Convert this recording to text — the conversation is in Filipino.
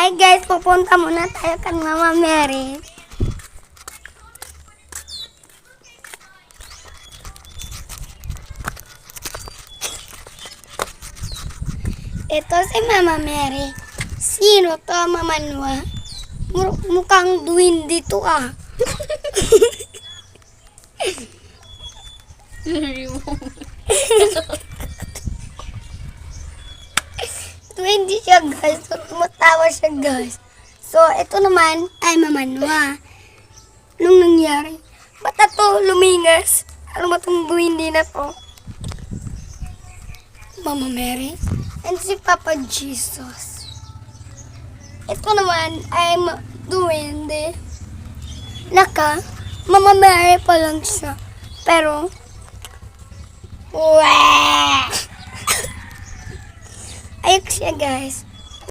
Hi guys, pupunta muna tayo kay Mama Mary. Ito si Mama Mary. Sino to, Mama Nua? Mukhang duwindi to ah. Duwindi siya guys. So, tumatawa siya guys. So, ito naman ay Mama Nua. Anong nangyari? Ba't ito lumingas? Ano ba itong duwindi na to? Mama Mary? And si Papa Jesus. Ito naman ay duwende. Mama Mary pa lang siya. Pero, ayok siya guys.